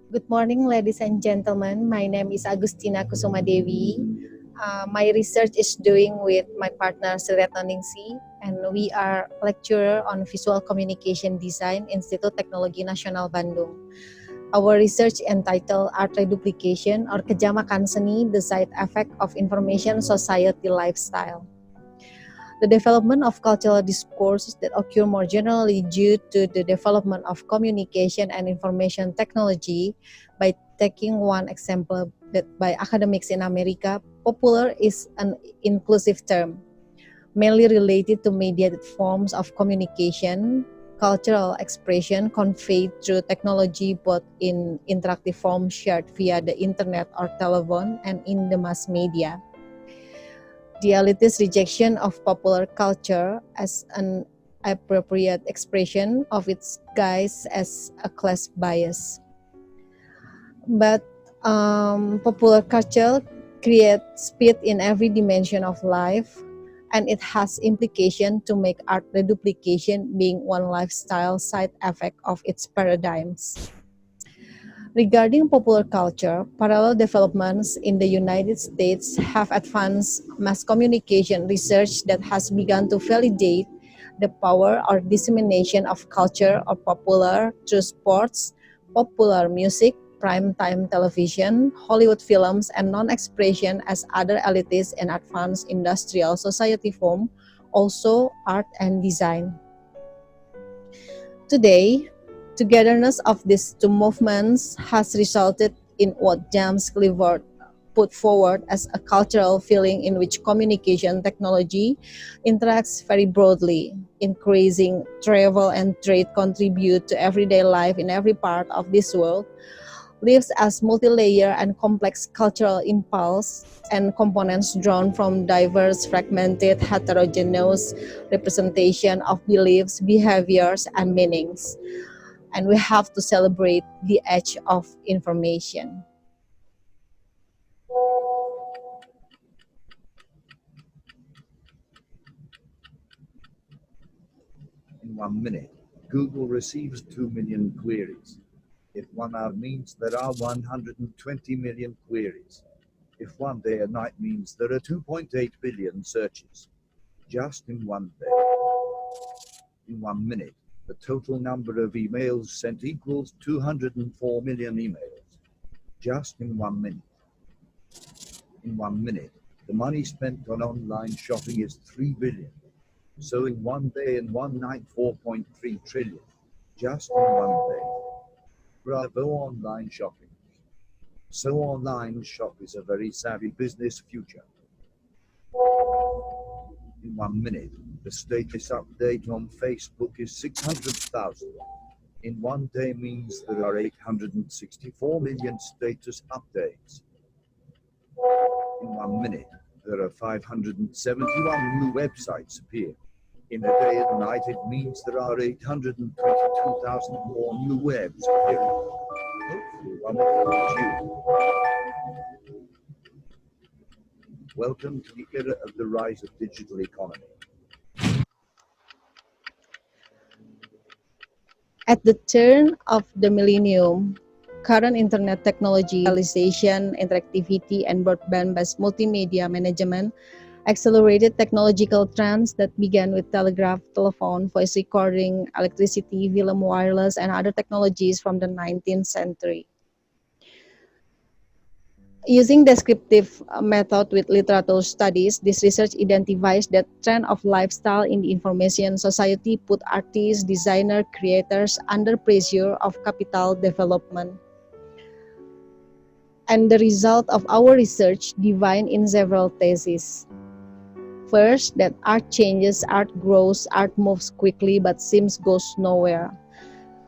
Good morning, ladies and gentlemen. My name is Agustina Kusuma Dewi. My research is doing with my partner Sriretno Ningsi, and we are lecturer on Visual Communication Design, Institut Teknologi Nasional Bandung. Our research entitled Art Reduplication or Kejamakan Seni, the Side Effect of Information Society Lifestyle. The development of cultural discourse that occur more generally due to the development of communication and information technology. By taking one example that by academics in America, popular is an inclusive term, mainly related to mediated forms of communication, cultural expression conveyed through technology both in interactive form shared via the internet or telephone and in the mass media. The elitist rejection of popular culture as an appropriate expression of its guise as a class bias. But popular culture creates speed in every dimension of life, and it has implication to make art reduplication being one lifestyle side effect of its paradigms. Regarding popular culture, parallel developments in the United States have advanced mass communication research that has begun to validate the power or dissemination of culture or popular through sports, popular music, primetime television, Hollywood films, and non-expression as other elitist and advanced industrial society form, also art and design. Today, togetherness of these two movements has resulted in what James Clifford put forward as a cultural feeling in which communication technology interacts very broadly, increasing travel and trade contribute to everyday life in every part of this world, lives as multi-layer and complex cultural impulse and components drawn from diverse, fragmented, heterogeneous representation of beliefs, behaviors, and meanings. And we have to celebrate the age of information. In 1 minute, Google receives 2 million queries. If 1 hour means there are 120 million queries. If 1 day and night means there are 2.8 billion searches. Just in 1 day. In 1 minute, the total number of emails sent equals 204 million emails. Just in 1 minute. In 1 minute, the money spent on online shopping is 3 billion. So in 1 day and 1 night, 4.3 trillion. Just in 1 day. Bravo online shopping. So online shop is a very savvy business future. In 1 minute, the status update on Facebook is 600,000. In 1 day means there are 864 million status updates. In 1 minute, there are 571 new websites appear. In a day and night, it means there are 822,000 more new webs appearing. Hopefully, one of them is you. Welcome to the era of the rise of digital economy. At the turn of the millennium, current internet technology, digitalization, interactivity, and broadband-based multimedia management accelerated technological trends that began with telegraph, telephone, voice recording, electricity, film, wireless, and other technologies from the 19th century. Using descriptive method with literature studies, this research identifies that trend of lifestyle in the information society put artists, designers, creators under pressure of capital development. And the result of our research divined in several theses. First, that art changes, art grows, art moves quickly but seems goes nowhere.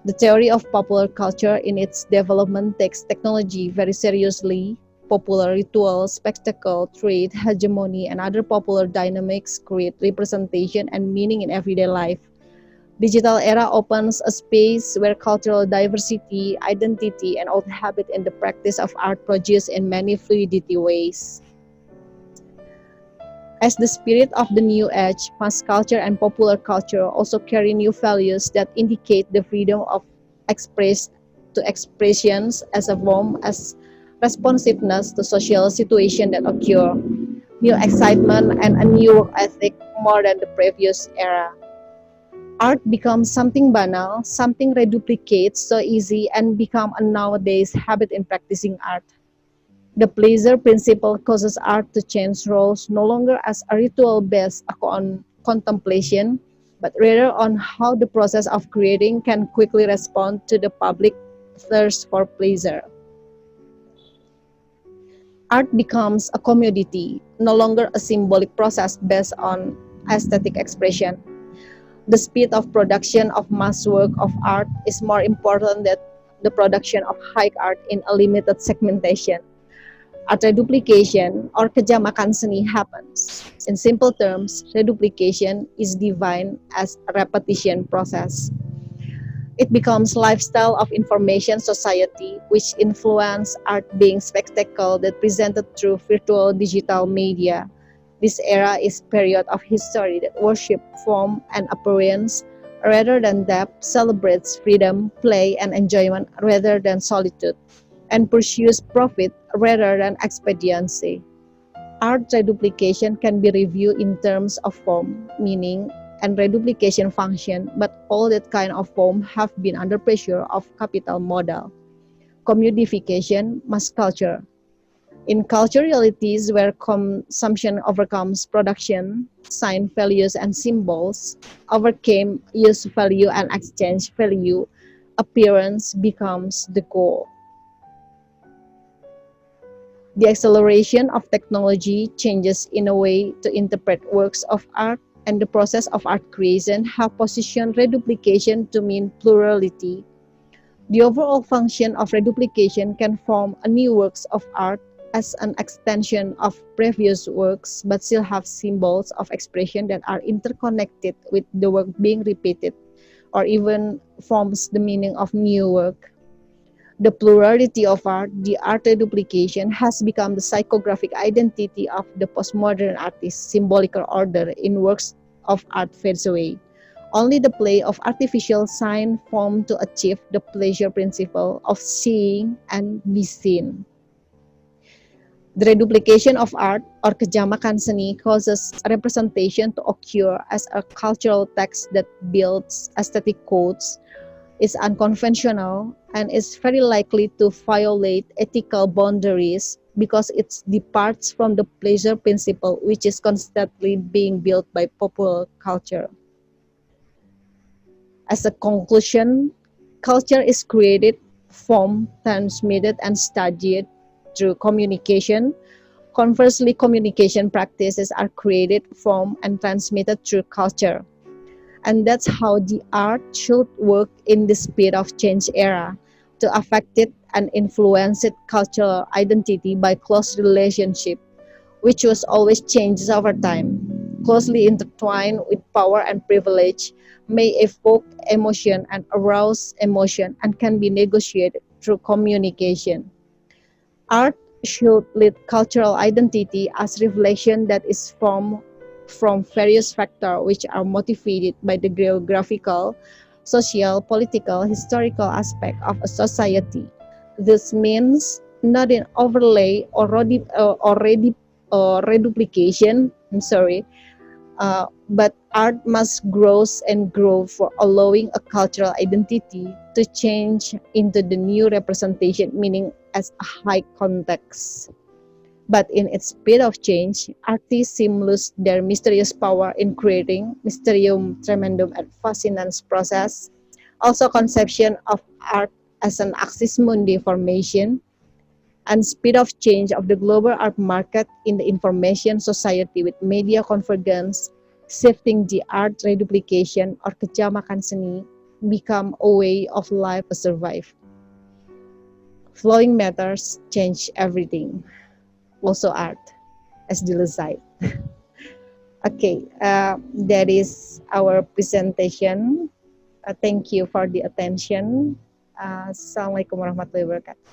The theory of popular culture in its development takes technology very seriously. Popular rituals, spectacle, trade, hegemony, and other popular dynamics create representation and meaning in everyday life. Digital era opens a space where cultural diversity, identity, and old habit in the practice of art produce in many fluidity ways. As the spirit of the new age, mass culture and popular culture also carry new values that indicate the freedom of expressed to expressions as a form as responsiveness to social situation that occur, new excitement and a new work ethic more than the previous era. Art becomes something banal, something reduplicates so easy and become a nowadays habit in practicing art. The pleasure principle causes art to change roles no longer as a ritual based on contemplation, but rather on how the process of creating can quickly respond to the public thirst for pleasure. Art becomes a commodity, no longer a symbolic process based on aesthetic expression. The speed of production of mass work of art is more important than the production of high art in a limited segmentation. Art reduplication or kejamakan seni happens. In simple terms, reduplication is defined as a repetition process. It becomes lifestyle of information society which influence art being spectacle that presented through virtual digital media. This era is period of history that worship form and appearance rather than depth, celebrates freedom, play, and enjoyment rather than solitude, and pursues profit rather than expediency. Art reduplication can be reviewed in terms of form, meaning, and reduplication function, but all that kind of form have been under pressure of capital model, commodification, mass culture. In culture realities where consumption overcomes production, sign values and symbols overcame use value and exchange value, appearance becomes the goal. The acceleration of technology changes in a way to interpret works of art, and the process of art creation have positioned reduplication to mean plurality. The overall function of reduplication can form a new works of art as an extension of previous works, but still have symbols of expression that are interconnected with the work being repeated, or even forms the meaning of new work. The plurality of art, the art reduplication, has become the psychographic identity of the postmodern artist, symbolical order in works of art fades away. Only the play of artificial sign form to achieve the pleasure principle of seeing and be seen. The reduplication of art or kejamakan seni causes representation to occur as a cultural text that builds aesthetic codes, is unconventional, and is very likely to violate ethical boundaries because it departs from the pleasure principle which is constantly being built by popular culture. As a conclusion, culture is created, formed, transmitted, and studied through communication. Conversely, communication practices are created, formed, and transmitted through culture. And that's how the art should work in the speed of change era to affect it and influence its cultural identity by close relationship, which was always changes over time, closely intertwined with power and privilege, may evoke emotion and arouse emotion and can be negotiated through communication. Art should lead cultural identity as reflection that is formed from various factors which are motivated by the geographical, social, political, historical aspect of a society. This means not an overlay or reduplication. I'm sorry, but art must grow and grow for allowing a cultural identity to change into the new representation, meaning as a high context. But in its speed of change, artists seem lose their mysterious power in creating mysterium tremendum and fascinans process. Also, conception of art as an axis mundi formation and speed of change of the global art market in the information society with media convergence, shifting the art reduplication or kejamakan seni become a way of life to survive. Flowing matters change everything, also art, as Dilusite. Okay, that is our presentation. Thank you for the attention. Assalamualaikum warahmatullahi wabarakatuh.